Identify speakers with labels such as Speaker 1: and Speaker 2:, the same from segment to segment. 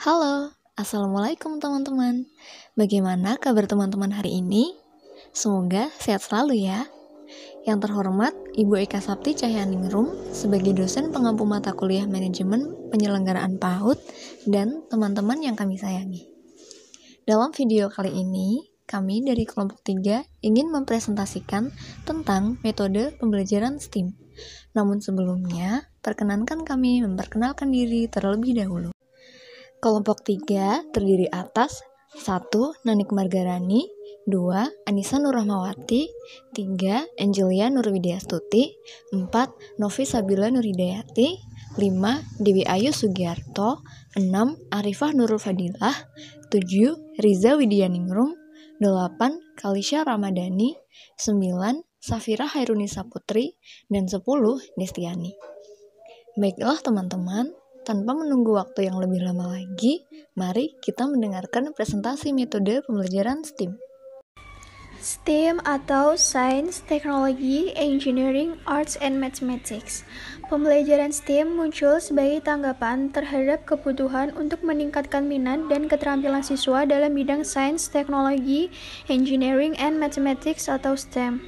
Speaker 1: Halo, Assalamualaikum teman-teman. Bagaimana kabar teman-teman hari ini? Semoga sehat selalu ya. Yang terhormat, Ibu Eka Sapti Cahyaningrum sebagai dosen pengampu mata kuliah manajemen penyelenggaraan PAUD dan teman-teman yang kami sayangi. Dalam video kali ini, kami dari kelompok 3 ingin mempresentasikan tentang metode pembelajaran STEAM. Namun sebelumnya, perkenankan kami memperkenalkan diri terlebih dahulu. Kelompok 3 terdiri atas 1. Nanik Margarani, 2. Anissa Nurrahmawati, 3. Angelia Nurwidyastuti, 4. Novi Sabila Nurhidayati, 5. Dewi Ayu Sugiarto, 6. Arifah Nurul Fadilah, 7. Riza Widyaningrum, 8. Kalisha Ramadhani, 9. Safira Hairunisa Putri, dan 10. Destiani. Baiklah teman-teman, tanpa menunggu waktu yang lebih lama lagi, mari kita mendengarkan presentasi metode pembelajaran STEAM.
Speaker 2: STEAM atau Science, Technology, Engineering, Arts, and Mathematics. Pembelajaran STEAM muncul sebagai tanggapan terhadap kebutuhan untuk meningkatkan minat dan keterampilan siswa dalam bidang Science, Technology, Engineering, and Mathematics atau STEM.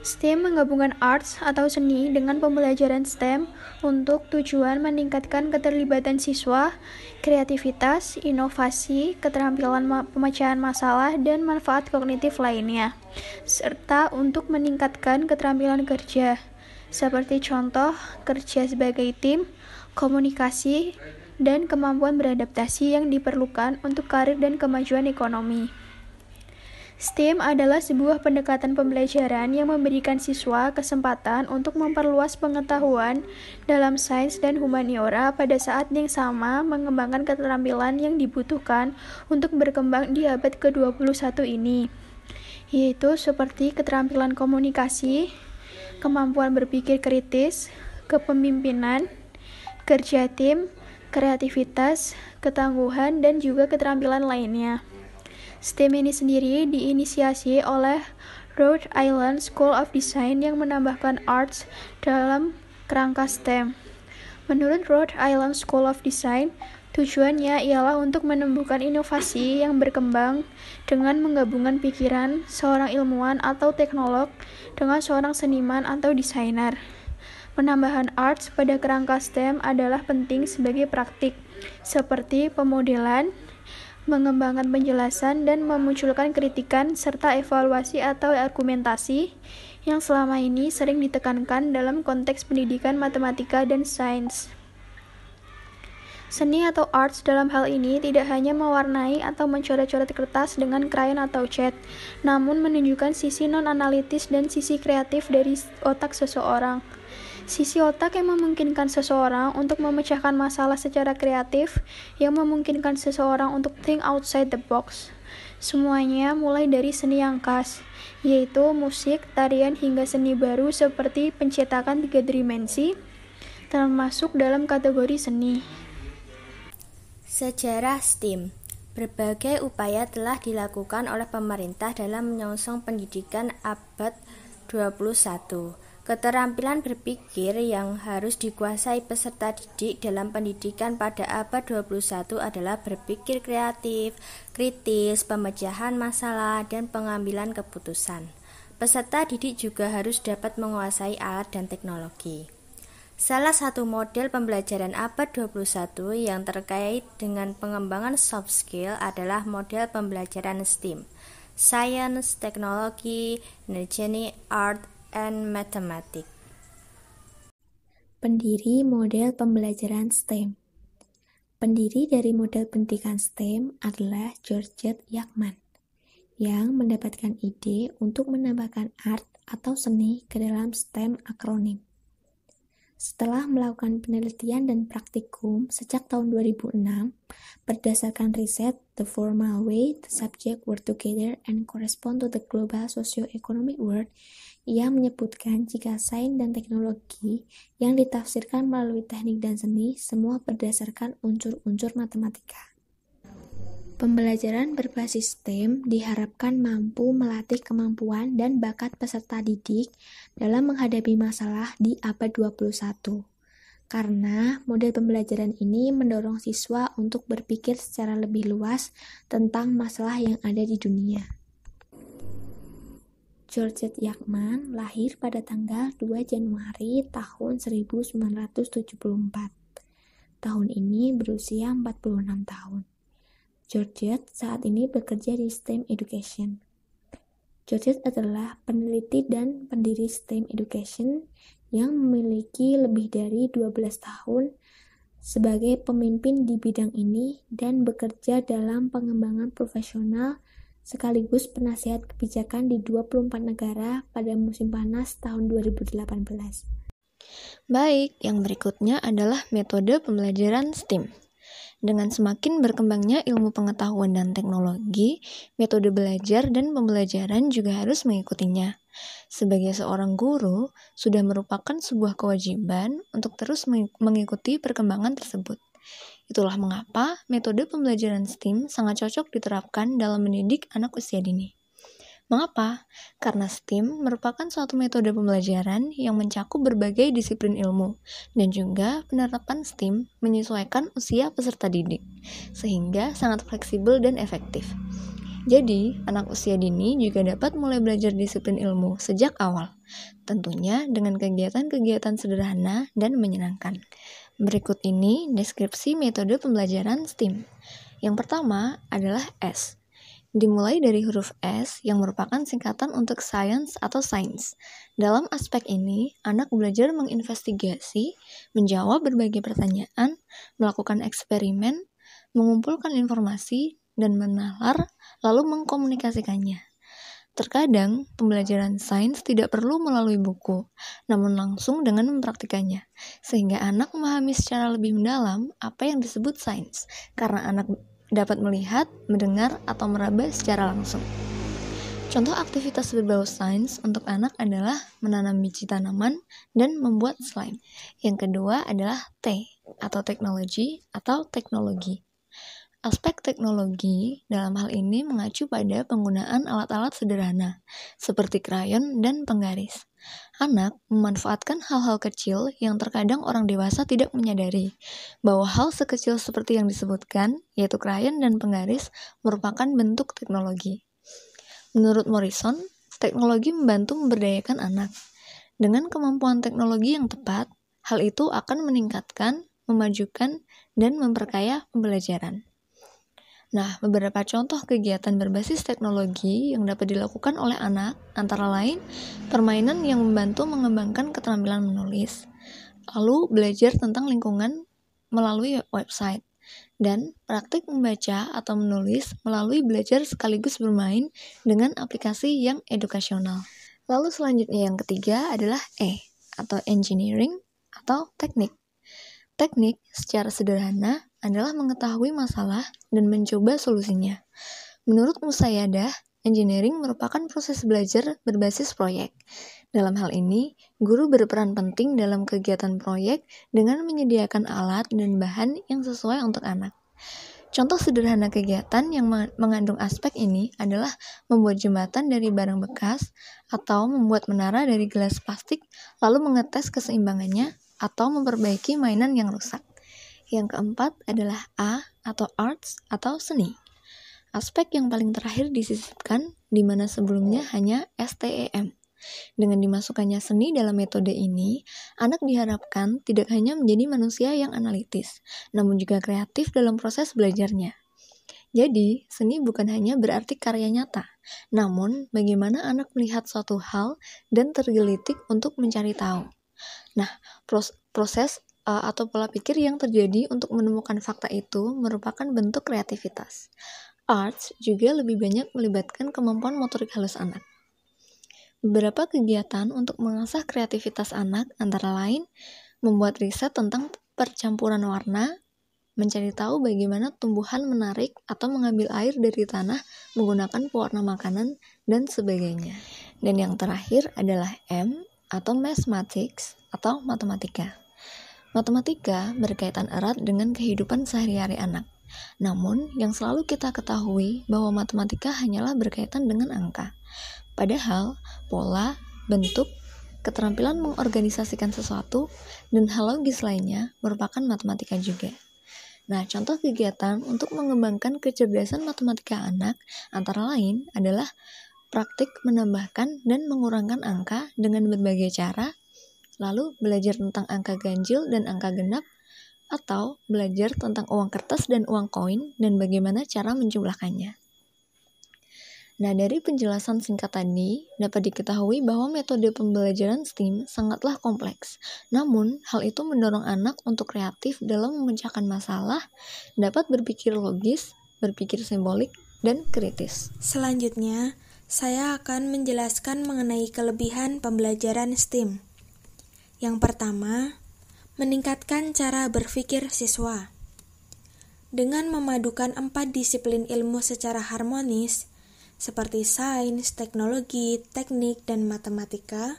Speaker 2: STEAM menggabungkan arts atau seni dengan pembelajaran STEM untuk tujuan meningkatkan keterlibatan siswa, kreativitas, inovasi, keterampilan pemecahan masalah, dan manfaat kognitif lainnya, serta untuk meningkatkan keterampilan kerja, seperti contoh kerja sebagai tim, komunikasi, dan kemampuan beradaptasi yang diperlukan untuk karir dan kemajuan ekonomi. STEAM adalah sebuah pendekatan pembelajaran yang memberikan siswa kesempatan untuk memperluas pengetahuan dalam sains dan humaniora pada saat yang sama mengembangkan keterampilan yang dibutuhkan untuk berkembang di abad ke-21 ini, yaitu seperti keterampilan komunikasi, kemampuan berpikir kritis, kepemimpinan, kerja tim, kreativitas, ketangguhan, dan juga keterampilan lainnya. STEM ini sendiri diinisiasi oleh Rhode Island School of Design yang menambahkan arts dalam kerangka STEM. Menurut Rhode Island School of Design, tujuannya ialah untuk menumbuhkan inovasi yang berkembang dengan menggabungkan pikiran seorang ilmuwan atau teknolog dengan seorang seniman atau desainer. Penambahan arts pada kerangka STEM adalah penting sebagai praktik, seperti pemodelan, mengembangkan penjelasan, dan memunculkan kritikan serta evaluasi atau argumentasi yang selama ini sering ditekankan dalam konteks pendidikan matematika dan sains. Seni atau arts dalam hal ini tidak hanya mewarnai atau mencoret-coret kertas dengan krayon atau cat, namun menunjukkan sisi non-analitis dan sisi kreatif dari otak seseorang. Sisi otak yang memungkinkan seseorang untuk memecahkan masalah secara kreatif, yang memungkinkan seseorang untuk think outside the box. Semuanya mulai dari seni yang khas, yaitu musik, tarian, hingga seni baru seperti pencetakan 3 dimensi, termasuk dalam kategori seni.
Speaker 3: Sejarah STEAM. Berbagai upaya telah dilakukan oleh pemerintah dalam menyongsong pendidikan abad 21. Keterampilan berpikir yang harus dikuasai peserta didik dalam pendidikan pada abad 21 adalah berpikir kreatif, kritis, pemecahan masalah, dan pengambilan keputusan. Peserta didik juga harus dapat menguasai alat dan teknologi. Salah satu model pembelajaran abad 21 yang terkait dengan pengembangan soft skill adalah model pembelajaran STEAM, Science, Technology, Engineering, Art, and Mathematics.
Speaker 4: Pendiri model pembelajaran STEM. Pendiri dari model pendidikan STEM adalah Georgette Yacman, yang mendapatkan ide untuk menambahkan art atau seni ke dalam STEM akronim. Setelah melakukan penelitian dan praktikum sejak tahun 2006, berdasarkan riset The Formal Way the Subject Work Together and Correspond to the Global Socio-Economic World, ia menyebutkan jika sains dan teknologi yang ditafsirkan melalui teknik dan seni semua berdasarkan unsur-unsur matematika. Pembelajaran berbasis STEM diharapkan mampu melatih kemampuan dan bakat peserta didik dalam menghadapi masalah di abad 21. karena model pembelajaran ini mendorong siswa untuk berpikir secara lebih luas tentang masalah yang ada di dunia. Georgette Yachman lahir pada tanggal 2 Januari tahun 1974. Tahun ini berusia 46 tahun. Georgette saat ini bekerja di STEM Education. Georgette adalah peneliti dan pendiri STEM Education yang memiliki lebih dari 12 tahun sebagai pemimpin di bidang ini dan bekerja dalam pengembangan profesional sekaligus penasihat kebijakan di 24 negara pada musim panas tahun 2018.
Speaker 1: Baik, yang berikutnya adalah metode pembelajaran STEAM. Dengan semakin berkembangnya ilmu pengetahuan dan teknologi, metode belajar dan pembelajaran juga harus mengikutinya. Sebagai seorang guru, sudah merupakan sebuah kewajiban untuk terus mengikuti perkembangan tersebut. Itulah mengapa metode pembelajaran STEAM sangat cocok diterapkan dalam mendidik anak usia dini. Mengapa? Karena STEAM merupakan suatu metode pembelajaran yang mencakup berbagai disiplin ilmu, dan juga penerapan STEAM menyesuaikan usia peserta didik, sehingga sangat fleksibel dan efektif. Jadi, anak usia dini juga dapat mulai belajar disiplin ilmu sejak awal, tentunya dengan kegiatan-kegiatan sederhana dan menyenangkan. Berikut ini deskripsi metode pembelajaran STEAM. Yang pertama adalah S. Dimulai dari huruf S yang merupakan singkatan untuk science atau sains. Dalam aspek ini, anak belajar menginvestigasi, menjawab berbagai pertanyaan, melakukan eksperimen, mengumpulkan informasi, dan menalar, lalu mengkomunikasikannya. Terkadang, pembelajaran sains tidak perlu melalui buku, namun langsung dengan mempraktikannya, sehingga anak memahami secara lebih mendalam apa yang disebut sains, karena anak dapat melihat, mendengar, atau meraba secara langsung. Contoh aktivitas berbau sains untuk anak adalah menanam biji tanaman dan membuat slime. Yang kedua adalah T, atau teknologi, atau teknologi. Aspek teknologi dalam hal ini mengacu pada penggunaan alat-alat sederhana, seperti krayon dan penggaris. Anak memanfaatkan hal-hal kecil yang terkadang orang dewasa tidak menyadari, bahwa hal sekecil seperti yang disebutkan, yaitu krayon dan penggaris, merupakan bentuk teknologi. Menurut Morrison, teknologi membantu memberdayakan anak. Dengan kemampuan teknologi yang tepat, hal itu akan meningkatkan, memajukan, dan memperkaya pembelajaran. Nah, beberapa contoh kegiatan berbasis teknologi yang dapat dilakukan oleh anak antara lain permainan yang membantu mengembangkan keterampilan menulis, lalu belajar tentang lingkungan melalui website, dan praktik membaca atau menulis melalui belajar sekaligus bermain dengan aplikasi yang edukasional. Lalu selanjutnya yang ketiga adalah E, atau engineering atau teknik. Teknik secara sederhana adalah mengetahui masalah dan mencoba solusinya. Menurut Musayadah, engineering merupakan proses belajar berbasis proyek. Dalam hal ini, guru berperan penting dalam kegiatan proyek dengan menyediakan alat dan bahan yang sesuai untuk anak. Contoh sederhana kegiatan yang mengandung aspek ini adalah membuat jembatan dari barang bekas atau membuat menara dari gelas plastik lalu mengetes keseimbangannya atau memperbaiki mainan yang rusak. Yang keempat adalah A atau arts atau seni. Aspek yang paling terakhir disisipkan di mana sebelumnya hanya STEM. Dengan dimasukkannya seni dalam metode ini, anak diharapkan tidak hanya menjadi manusia yang analitis, namun juga kreatif dalam proses belajarnya. Jadi, seni bukan hanya berarti karya nyata, namun bagaimana anak melihat suatu hal dan tergelitik untuk mencari tahu. Nah, proses atau pola pikir yang terjadi untuk menemukan fakta itu merupakan bentuk kreativitas. Arts juga lebih banyak melibatkan kemampuan motorik halus anak. Beberapa kegiatan untuk mengasah kreativitas anak antara lain membuat riset tentang percampuran warna, mencari tahu bagaimana tumbuhan menarik atau mengambil air dari tanah menggunakan pewarna makanan, dan sebagainya. Dan yang terakhir adalah M atau mathematics atau matematika. Matematika berkaitan erat dengan kehidupan sehari-hari anak. Namun, yang selalu kita ketahui bahwa matematika hanyalah berkaitan dengan angka. Padahal, pola, bentuk, keterampilan mengorganisasikan sesuatu, dan hal logis lainnya merupakan matematika juga. Nah, contoh kegiatan untuk mengembangkan kecerdasan matematika anak antara lain adalah praktik menambahkan dan mengurangkan angka dengan berbagai cara, lalu belajar tentang angka ganjil dan angka genap, atau belajar tentang uang kertas dan uang koin dan bagaimana cara menjumlahkannya. Nah, dari penjelasan singkat tadi, dapat diketahui bahwa metode pembelajaran STEAM sangatlah kompleks. Namun, hal itu mendorong anak untuk kreatif dalam memecahkan masalah, dapat berpikir logis, berpikir simbolik, dan kritis.
Speaker 5: Selanjutnya, saya akan menjelaskan mengenai kelebihan pembelajaran STEAM. Yang pertama, meningkatkan cara berpikir siswa. Dengan memadukan 4 disiplin ilmu secara harmonis, seperti sains, teknologi, teknik, dan matematika,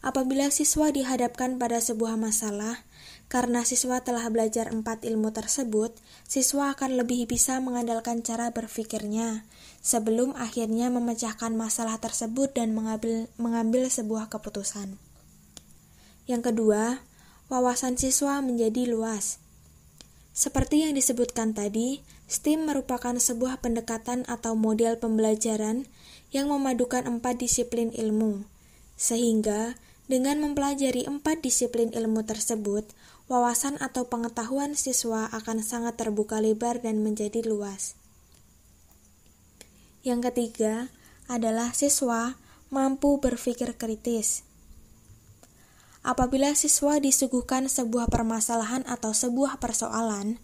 Speaker 5: apabila siswa dihadapkan pada sebuah masalah, karena siswa telah belajar 4 ilmu tersebut, siswa akan lebih bisa mengandalkan cara berpikirnya sebelum akhirnya memecahkan masalah tersebut dan mengambil sebuah keputusan. Yang kedua, wawasan siswa menjadi luas. Seperti yang disebutkan tadi, STEAM merupakan sebuah pendekatan atau model pembelajaran yang memadukan 4 disiplin ilmu. Sehingga, dengan mempelajari 4 disiplin ilmu tersebut, wawasan atau pengetahuan siswa akan sangat terbuka lebar dan menjadi luas. Yang ketiga adalah siswa mampu berpikir kritis. Apabila siswa disuguhkan sebuah permasalahan atau sebuah persoalan,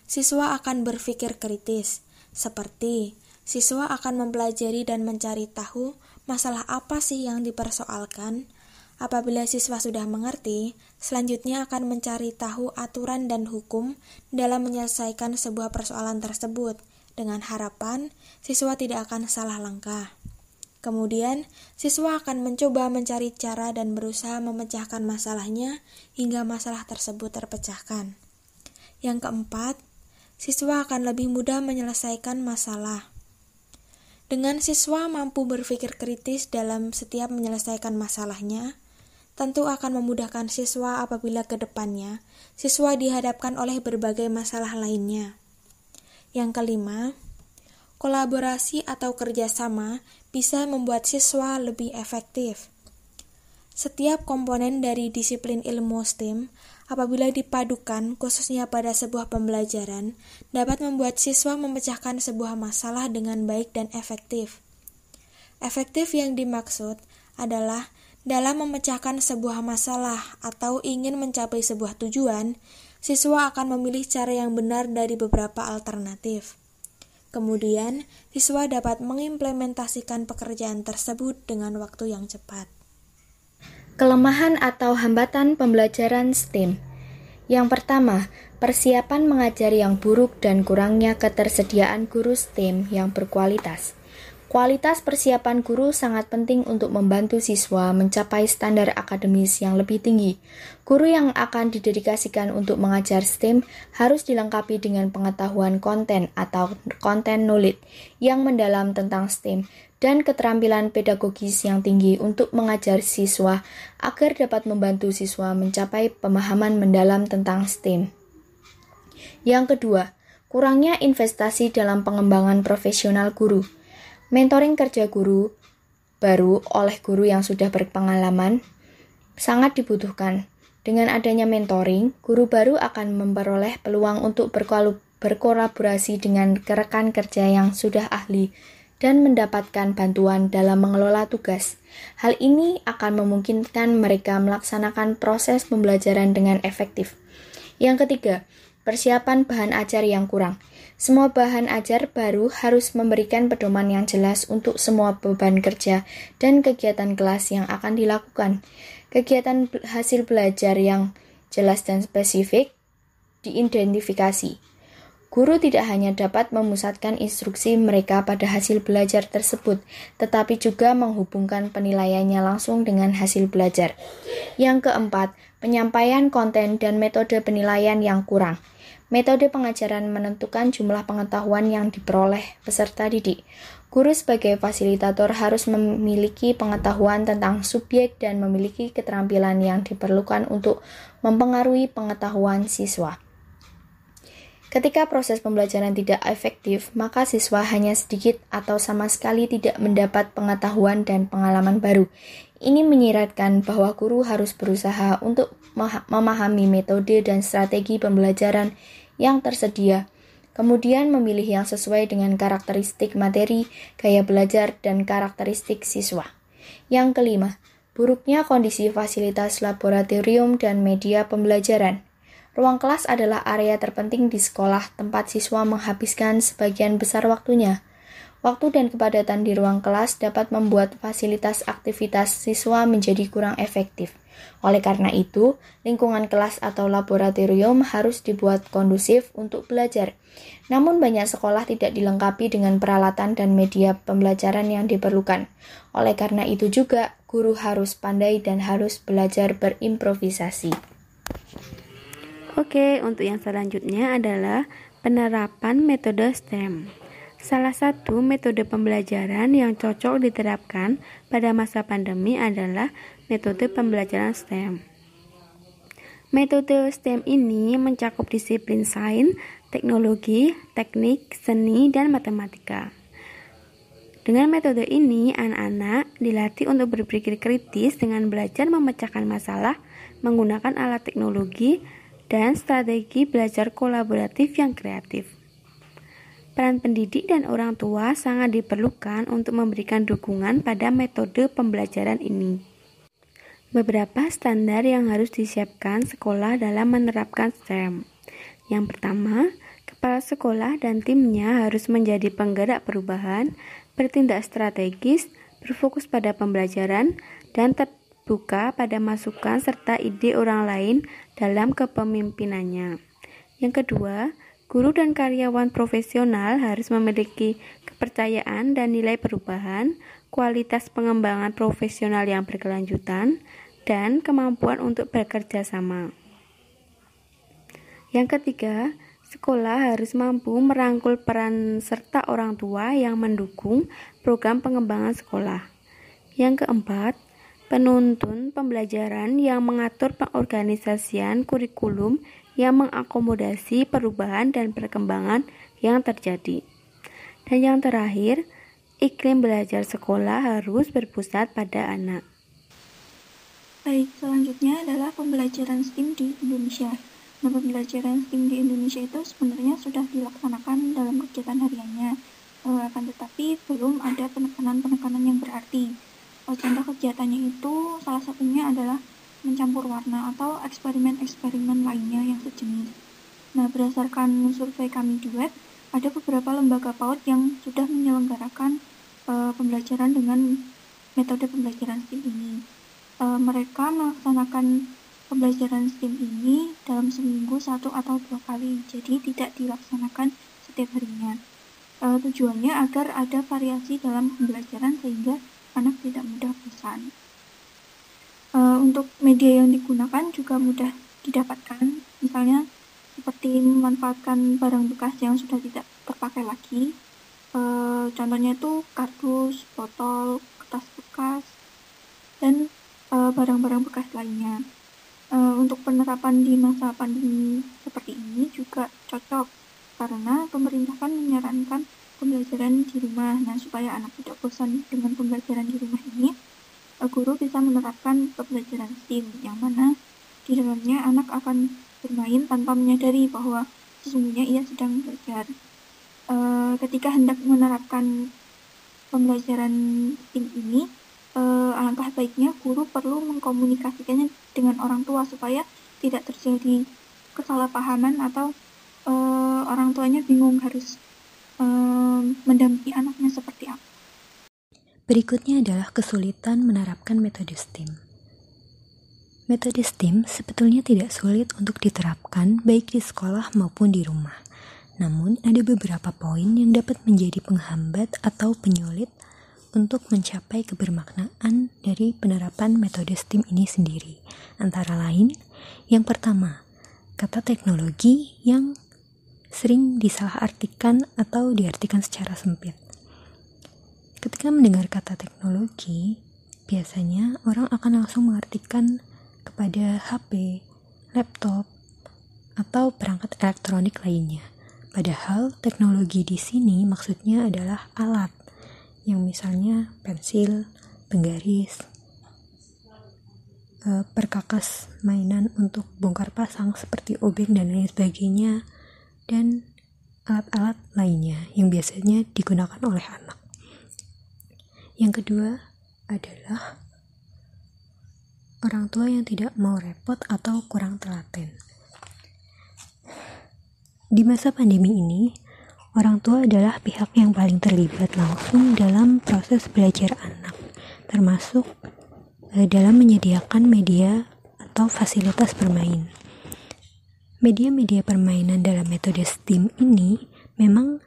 Speaker 5: siswa akan berpikir kritis, seperti siswa akan mempelajari dan mencari tahu masalah apa sih yang dipersoalkan. Apabila siswa sudah mengerti, selanjutnya akan mencari tahu aturan dan hukum dalam menyelesaikan sebuah persoalan tersebut, dengan harapan siswa tidak akan salah langkah. Kemudian, siswa akan mencoba mencari cara dan berusaha memecahkan masalahnya hingga masalah tersebut terpecahkan. Yang keempat, siswa akan lebih mudah menyelesaikan masalah. Dengan siswa mampu berpikir kritis dalam setiap menyelesaikan masalahnya, tentu akan memudahkan siswa apabila ke depannya siswa dihadapkan oleh berbagai masalah lainnya. Yang kelima, kolaborasi atau kerjasama bisa membuat siswa lebih efektif. Setiap komponen dari disiplin ilmu STEAM, apabila dipadukan khususnya pada sebuah pembelajaran, dapat membuat siswa memecahkan sebuah masalah dengan baik dan efektif. Efektif yang dimaksud adalah dalam memecahkan sebuah masalah atau ingin mencapai sebuah tujuan, siswa akan memilih cara yang benar dari beberapa alternatif. Kemudian, siswa dapat mengimplementasikan pekerjaan tersebut dengan waktu yang cepat.
Speaker 3: Kelemahan atau hambatan pembelajaran STEAM. Yang pertama, persiapan mengajar yang buruk dan kurangnya ketersediaan guru STEAM yang berkualitas. Kualitas persiapan guru sangat penting untuk membantu siswa mencapai standar akademis yang lebih tinggi. Guru yang akan didedikasikan untuk mengajar STEAM harus dilengkapi dengan pengetahuan konten atau content knowledge yang mendalam tentang STEAM dan keterampilan pedagogis yang tinggi untuk mengajar siswa agar dapat membantu siswa mencapai pemahaman mendalam tentang STEAM. Yang kedua, kurangnya investasi dalam pengembangan profesional guru. Mentoring kerja guru baru oleh guru yang sudah berpengalaman sangat dibutuhkan. Dengan adanya mentoring, guru baru akan memperoleh peluang untuk berkolaborasi dengan rekan kerja yang sudah ahli dan mendapatkan bantuan dalam mengelola tugas. Hal ini akan memungkinkan mereka melaksanakan proses pembelajaran dengan efektif. Yang ketiga, persiapan bahan ajar yang kurang. Semua bahan ajar baru harus memberikan pedoman yang jelas untuk semua beban kerja dan kegiatan kelas yang akan dilakukan. Kegiatan hasil belajar yang jelas dan spesifik diidentifikasi. Guru tidak hanya dapat memusatkan instruksi mereka pada hasil belajar tersebut, tetapi juga menghubungkan penilaiannya langsung dengan hasil belajar. Yang keempat, penyampaian konten dan metode penilaian yang kurang. Metode pengajaran menentukan jumlah pengetahuan yang diperoleh peserta didik. Guru sebagai fasilitator harus memiliki pengetahuan tentang subjek dan memiliki keterampilan yang diperlukan untuk mempengaruhi pengetahuan siswa. Ketika proses pembelajaran tidak efektif, maka siswa hanya sedikit atau sama sekali tidak mendapat pengetahuan dan pengalaman baru. Ini menyiratkan bahwa guru harus berusaha untuk memahami metode dan strategi pembelajaran yang tersedia, kemudian memilih yang sesuai dengan karakteristik materi, gaya belajar, dan karakteristik siswa. Yang kelima, buruknya kondisi fasilitas laboratorium dan media pembelajaran. Ruang kelas adalah area terpenting di sekolah tempat siswa menghabiskan sebagian besar waktunya. Waktu dan kepadatan di ruang kelas dapat membuat fasilitas aktivitas siswa menjadi kurang efektif. Oleh karena itu, lingkungan kelas atau laboratorium harus dibuat kondusif untuk belajar. Namun banyak sekolah tidak dilengkapi dengan peralatan dan media pembelajaran yang diperlukan. Oleh karena itu juga, guru harus pandai dan harus belajar berimprovisasi.
Speaker 4: Oke, untuk yang selanjutnya adalah penerapan metode STEM. Salah satu metode pembelajaran yang cocok diterapkan pada masa pandemi adalah metode pembelajaran STEM. Metode STEM ini mencakup disiplin sains, teknologi, teknik, seni, dan matematika. Dengan metode ini, anak-anak dilatih untuk berpikir kritis dengan belajar memecahkan masalah menggunakan alat teknologi dan strategi belajar kolaboratif yang kreatif. Peran pendidik dan orang tua sangat diperlukan untuk memberikan dukungan pada metode pembelajaran ini. Beberapa standar yang harus disiapkan sekolah dalam menerapkan STEM. Yang pertama, kepala sekolah dan timnya harus menjadi penggerak perubahan, bertindak strategis, berfokus pada pembelajaran, dan terbuka pada masukan serta ide orang lain dalam kepemimpinannya. Yang kedua, guru dan karyawan profesional harus memiliki kepercayaan dan nilai perubahan, kualitas pengembangan profesional yang berkelanjutan, dan kemampuan untuk bekerja sama. Yang ketiga, sekolah harus mampu merangkul peran serta orang tua yang mendukung program pengembangan sekolah. Yang keempat, penuntun pembelajaran yang mengatur pengorganisasian kurikulum yang mengakomodasi perubahan dan perkembangan yang terjadi. Dan yang terakhir, iklim belajar sekolah harus berpusat pada anak.
Speaker 2: Baik, selanjutnya adalah pembelajaran STEM di Indonesia. Nah, pembelajaran STEM di Indonesia itu sebenarnya sudah dilaksanakan dalam kegiatan hariannya, akan tetapi belum ada penekanan-penekanan yang berarti. Contoh kegiatannya itu salah satunya adalah mencampur warna atau eksperimen-eksperimen lainnya yang sejenis. Nah, berdasarkan survei kami di web, ada beberapa lembaga PAUD yang sudah menyelenggarakan pembelajaran dengan metode pembelajaran STEM ini. Mereka melaksanakan pembelajaran STEM ini dalam seminggu 1 atau 2 kali, jadi tidak dilaksanakan setiap harinya. Tujuannya agar ada variasi dalam pembelajaran sehingga anak tidak mudah bosan. Untuk media yang digunakan juga mudah didapatkan, misalnya seperti memanfaatkan barang bekas yang sudah tidak terpakai lagi. Contohnya itu kardus, botol, kertas bekas, dan barang-barang bekas lainnya. Untuk penerapan di masa pandemi seperti ini juga cocok, karena pemerintah kan menyarankan pembelajaran di rumah. Nah, supaya anak tidak bosan dengan pembelajaran di rumah ini, guru bisa menerapkan pembelajaran STEM, yang mana di dalamnya anak akan bermain tanpa menyadari bahwa sesungguhnya ia sedang belajar. Ketika hendak menerapkan pembelajaran STEM ini, alangkah baiknya guru perlu mengkomunikasikannya dengan orang tua supaya tidak terjadi kesalahpahaman atau orang tuanya bingung harus mendampingi anaknya seperti apa.
Speaker 6: Berikutnya adalah kesulitan menerapkan metode STEM. Metode STEM sebetulnya tidak sulit untuk diterapkan baik di sekolah maupun di rumah. Namun, ada beberapa poin yang dapat menjadi penghambat atau penyulit untuk mencapai kebermaknaan dari penerapan metode STEM ini sendiri. Antara lain, yang pertama, kata teknologi yang sering disalahartikan atau diartikan secara sempit. Ketika mendengar kata teknologi, biasanya orang akan langsung mengartikan kepada HP, laptop, atau perangkat elektronik lainnya. Padahal teknologi di sini maksudnya adalah alat, yang misalnya pensil, penggaris, perkakas mainan untuk bongkar pasang seperti obeng dan lain sebagainya, dan alat-alat lainnya yang biasanya digunakan oleh anak. Yang kedua adalah orang tua yang tidak mau repot atau kurang telaten. Di masa pandemi ini, orang tua adalah pihak yang paling terlibat langsung dalam proses belajar anak, termasuk dalam menyediakan media atau fasilitas bermain. Media-media permainan dalam metode STEAM ini memang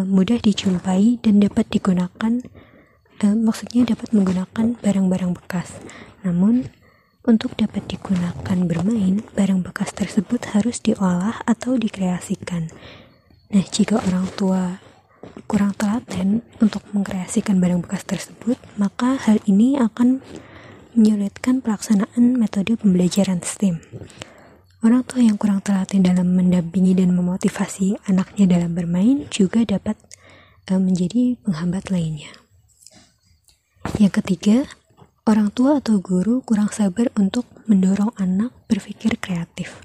Speaker 6: mudah dijumpai dan dapat digunakan, maksudnya dapat menggunakan barang-barang bekas. Namun, untuk dapat digunakan bermain, barang bekas tersebut harus diolah atau dikreasikan. Nah, jika orang tua kurang telaten untuk mengkreasikan barang bekas tersebut, maka hal ini akan menyulitkan pelaksanaan metode pembelajaran STEAM. Orang tua yang kurang telaten dalam mendampingi dan memotivasi anaknya dalam bermain juga dapat menjadi penghambat lainnya. Yang ketiga, orang tua atau guru kurang sabar untuk mendorong anak berpikir kreatif.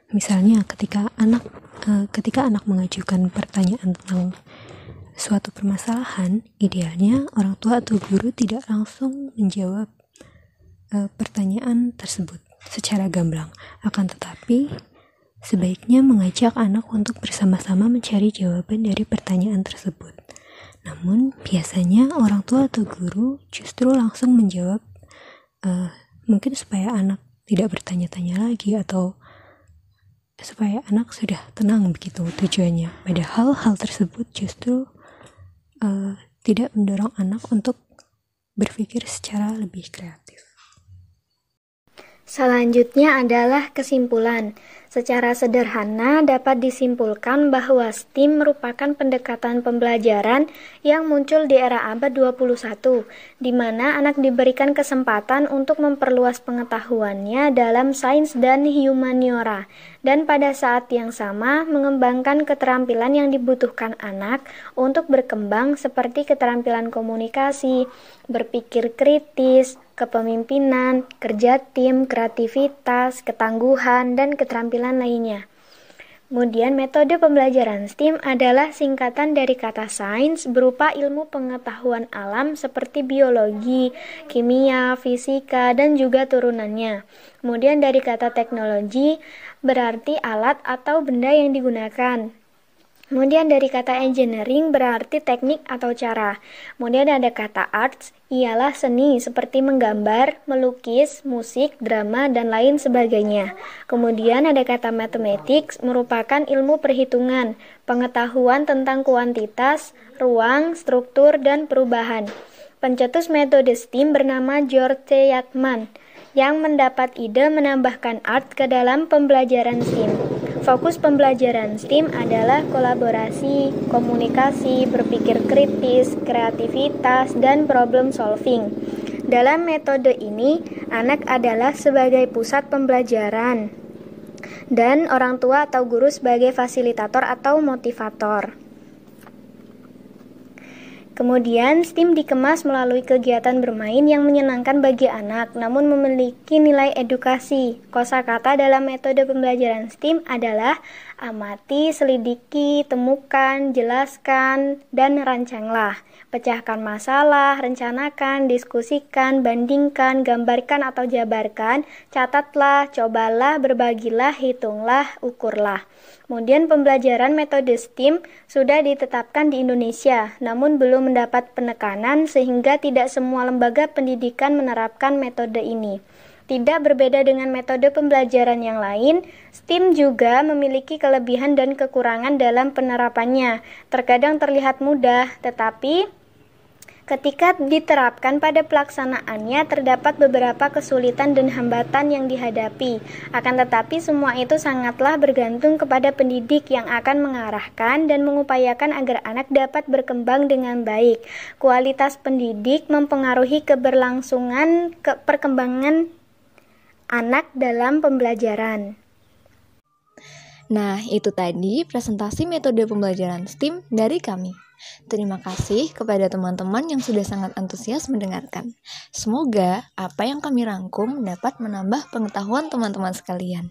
Speaker 6: Misalnya ketika anak mengajukan pertanyaan tentang suatu permasalahan, idealnya orang tua atau guru tidak langsung menjawab pertanyaan tersebut secara gamblang, akan tetapi sebaiknya mengajak anak untuk bersama-sama mencari jawaban dari pertanyaan tersebut. Namun biasanya orang tua atau guru justru langsung menjawab, mungkin supaya anak tidak bertanya-tanya lagi atau supaya anak sudah tenang begitu tujuannya. Padahal hal tersebut justru tidak mendorong anak untuk berpikir secara lebih kreatif.
Speaker 2: Selanjutnya adalah kesimpulan. Secara sederhana dapat disimpulkan bahwa STEAM merupakan pendekatan pembelajaran yang muncul di era abad 21, di mana anak diberikan kesempatan untuk memperluas pengetahuannya dalam sains dan humaniora, dan pada saat yang sama mengembangkan keterampilan yang dibutuhkan anak untuk berkembang seperti keterampilan komunikasi, berpikir kritis, kepemimpinan, kerja tim, kreativitas, ketangguhan, dan keterampilan lainnya. Kemudian metode pembelajaran STEAM adalah singkatan dari kata sains berupa ilmu pengetahuan alam seperti biologi, kimia, fisika, dan juga turunannya. Kemudian dari kata teknologi berarti alat atau benda yang digunakan. Kemudian dari kata engineering berarti teknik atau cara. Kemudian ada kata arts, ialah seni seperti menggambar, melukis, musik, drama, dan lain sebagainya. Kemudian ada kata mathematics, merupakan ilmu perhitungan, pengetahuan tentang kuantitas, ruang, struktur, dan perubahan. Pencetus metode STEAM bernama George T. Yackman, yang mendapat ide menambahkan art ke dalam pembelajaran STEAM. Fokus pembelajaran STEAM adalah kolaborasi, komunikasi, berpikir kritis, kreativitas, dan problem solving. Dalam metode ini, anak adalah sebagai pusat pembelajaran, dan orang tua atau guru sebagai fasilitator atau motivator. Kemudian, STEAM dikemas melalui kegiatan bermain yang menyenangkan bagi anak, namun memiliki nilai edukasi. Kosakata dalam metode pembelajaran STEAM adalah amati, selidiki, temukan, jelaskan, dan rancanglah. Pecahkan masalah, rencanakan, diskusikan, bandingkan, gambarkan atau jabarkan, catatlah, cobalah, berbagilah, hitunglah, ukurlah. Kemudian pembelajaran metode STEAM sudah ditetapkan di Indonesia, namun belum mendapat penekanan sehingga tidak semua lembaga pendidikan menerapkan metode ini. Tidak berbeda dengan metode pembelajaran yang lain, STEAM juga memiliki kelebihan dan kekurangan dalam penerapannya. Terkadang terlihat mudah, tetapi Ketika diterapkan pada pelaksanaannya, terdapat beberapa kesulitan dan hambatan yang dihadapi. Akan tetapi semua itu sangatlah bergantung kepada pendidik yang akan mengarahkan dan mengupayakan agar anak dapat berkembang dengan baik. Kualitas pendidik mempengaruhi keberlangsungan perkembangan anak dalam pembelajaran.
Speaker 1: Nah, itu tadi presentasi metode pembelajaran STEAM dari kami. Terima kasih kepada teman-teman yang sudah sangat antusias mendengarkan. Semoga apa yang kami rangkum dapat menambah pengetahuan teman-teman sekalian.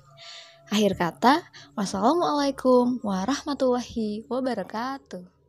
Speaker 1: Akhir kata, wassalamualaikum warahmatullahi wabarakatuh.